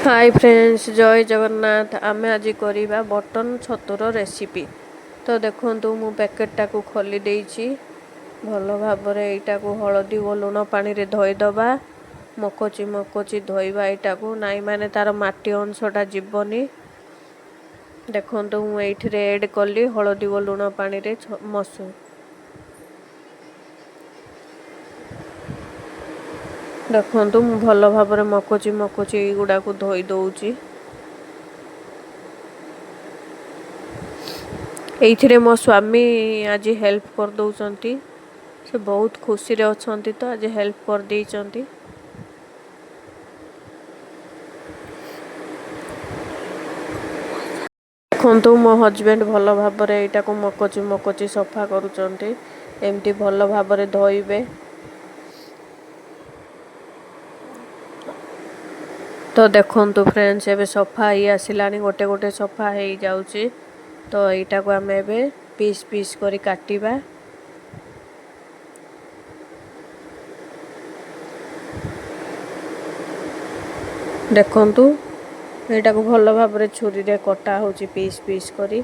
Hi friends, जय जगन्नाथ। आमे आज करिबा बटन छतुर रेसिपी। तो देखंतु मु पैकेटा को खोली देइछि। भलो भाबरे एटा को हळदी ओ लुण पानी रे धोई दबा। मकोची धोइबा एटा को नाइ माने तार माटी अंशटा जीवनी। देखंतु मु एइठरे ऐड कली हळदी ओ लुण पानी रे मसू। देखंतु मु भलो भाबरे मकोची एगुडा को धोई दउछि। एइथिरे मो स्वामी आज हेल्प कर दउचंती। से बहुत खुशी रे अछंती, तो आज हेल्प कर देइचंती। देखंतु मो हस्बैंड भलो भाबरे एटा को मकोची सफा करूचंती। एमती भलो भाबरे धोइबे। तो देखंतु फ्रेंड्स, एबे सफा ही आसिलानी, गोटे गोटे सफा हे जाउची। तो एटा को हम एबे पीस पीस करी काटिबा। देखंतु एटा को भलो भाबरे छुरी रे कटा होची पीस पीस करी।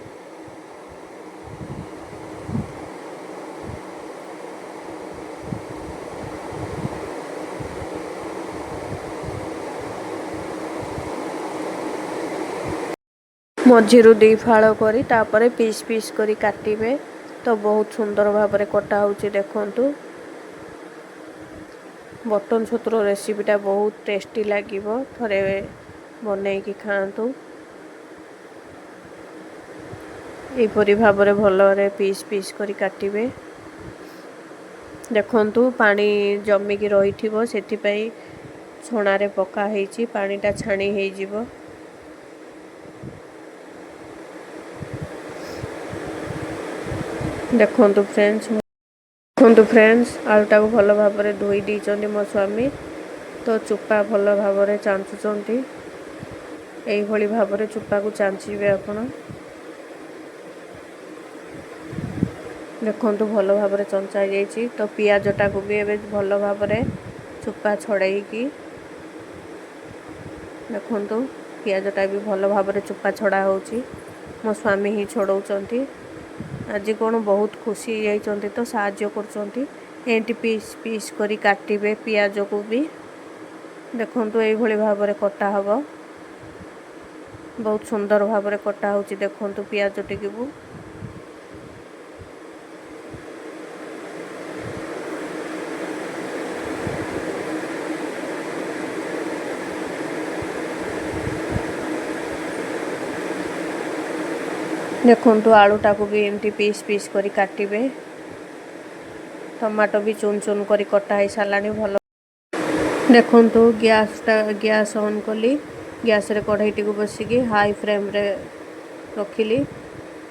मझिरु दी फाळ करी तापरे पीस पीस करी काटिबे। तो बहुत सुंदर भाबरे कटा होची। देखंतु बटन छतुर रेसिपीटा बहुत टेस्टी लागिबो। थरे बनै की खांतु। ए परी भाबरे भलो रे पीस पीस करी काटिबे। देखंतु पानी जम्मी की रहिथिबो, सेति पई छणा रे पका हेची। पानीटा छाणी हेई जिवो। देखंतु फ्रेंड्स आलूटा को भलो भाबरे धोई दीचंती मो स्वामी। तो चुपा भलो भाबरे चांचुचंती। एई भली भाबरे चुपा को चांचीबे आपण। देखंतु भलो भाबरे चंचा जाईची। तो पियाजटा को भी एबे भलो भाबरे चुपा छड़ाई की। देखंतु पियाजटा भी भलो भाबरे चुपा छड़ा होची। मो स्वामी ही छड़ौचंती। आज कोन बहुत खुशी जाइचंती, तो साहाଯ୍य करचंती। एंटी पीस पीस करी काटिबे पियाज को भी। देखंतु एई भली भाबरे कटा हबो। बहुत सुंदर भाबरे कटा होची। देखंतु पियाज टिकबु। देखंतु आलूटा को भी एमती पीस पीस करी काटिबे। टमाटो भी चुन चुन करी कटा है सालानी भलो। देखंतु गैस ऑन कली। गैस रे कढ़ाईटी को बसिकी हाई फ्लेम रे रखिली।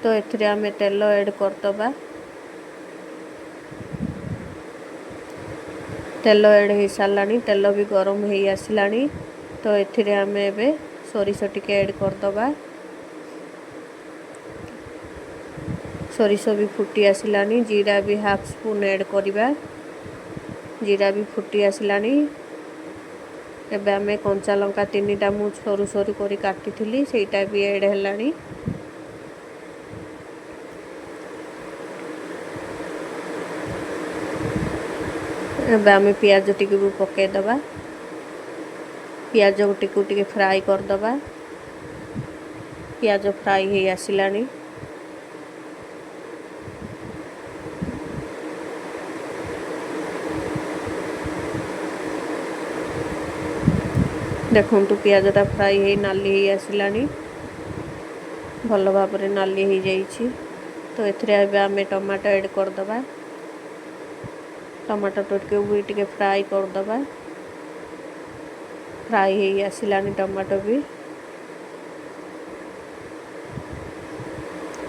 तो एथिरे आमे तेल ऐड करतबा। तेल ऐड हे सालानी, तेल भी गरम हे आसिलानी। तो एथिरे आमे एबे सोरिष टिके ऐड करतबा। सोरिष भी फुटी आसिलानी। जीरा भी हाफ स्पून ऐड करिबा। जीरा भी फुटी आसिलानी। एबे आमे कंचा लंका 3टा मु सरू सरू करी काटिथिली, सेटा भी ऐड हेलानी। एबे आमे पियाज टिके भी पके दबा। पियाज टिके टिके फ्राई कर दबा। पियाज फ्राई हे आसिलानी। देखंतु पियाजटा फ्राई हे नाली हे आसिलानी। भलो भाबरे नाली हे जाईची। तो एथिरे एबे आमे टमाटो ऐड कर दबा। टमाटो टिके फ्राई कर दबा। फ्राई हे आसिलानी टमाटो भी।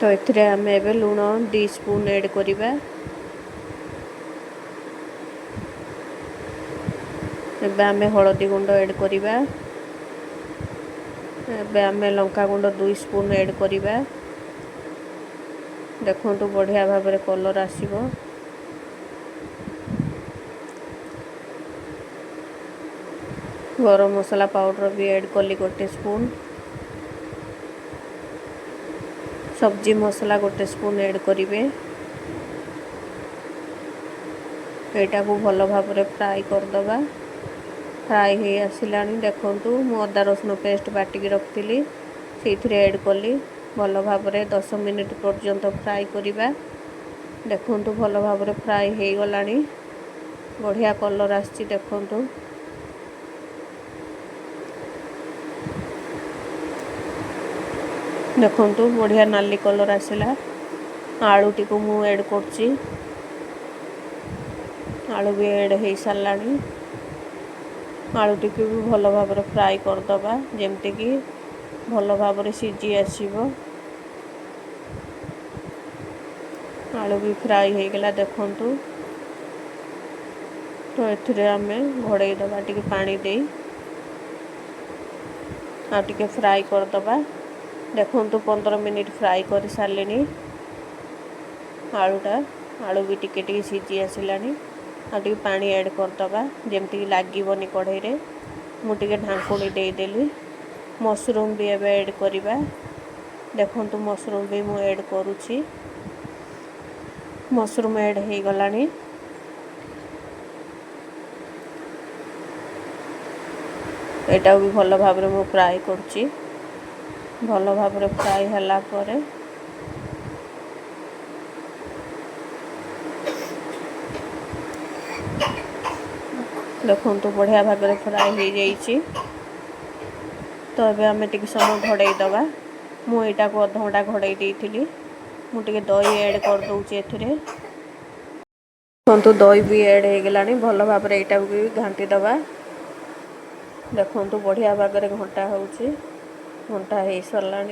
तो एथिरे आमे एबे लूण 2 स्पून ऐड करिबा। एबे आमे हळदी गुंड ऐड करिबा। एबे आमे लंका गुंड 2 स्पून ऐड करिबा। देखंतु बढ़िया भाबरे कलर आसीबो। गरम मसला पाउडर भी ऐड कली 1 स्पून, सब्जी मसला 1 स्पून ऐड करेंगे। यहाँ को भल भाव फ्राए करदे। फ्राए हो आसला देखूँ मु अदा रसुण पेस्ट बाटिकी रखी से ऐड कली भल भाव 10 मिनिट पर्यंत फ्राए करवा। देखूँ भल भाव फ्राए हो गला, बढ़िया कलर आसी देखूँ। देखूँ बढ़िया नाली कलर आसला। आलूटी को मु ऐड करची, आलू भी ऐड हो सारा। आलूटी को भी भल भाव फ्राए करदे जमती कि भल भाव सीझी आसो। आलू भी फ्राए हो गला देखूँ। तो ये आम घोड़े दबा टी पानी दे आटे फ्राए करदे। देखूँ 15 मिनिट फ्राए कर सारे। आलू भी टिके सीझी आसला। आटे पानी ऐड करदे जमती लगे कढ़ई रे। मुझे ढांकुणी देदेली। मशरूम भी एवं ऐड करवा। देखूँ मशरूम भी मुझे ऐड करुँची। मशरूम ऐड हो गला। यहाँ भी भल भाव में फ्राए करुँची। भल भाव फ्राए होला परे देखूँ बढ़िया भाव फ्राए हो जाइए। तो ये आम टे समय घोड़े दबा। मुझे अध घंटा घोड़े देती। मुझे दही ऐड कर दूचे। देखो दही भी ऐड हो गला। भल भाव यहाँ भी घाटी दबा। देखूँ बढ़िया भाव घंटा घंटा हो सारा।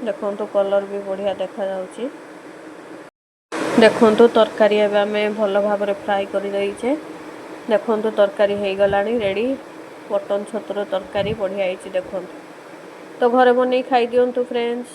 देखूँ कलर भी बढ़िया देखा जाउची। देखूँ तरकारी आम भल भाव फ्राए कर देचे। देखूँ तरकारी हो गला रेडी। बटन छतुर तरकारी बढ़िया होती देखूँ। तो घरे बन खाई दिंतु फ्रेंड्स।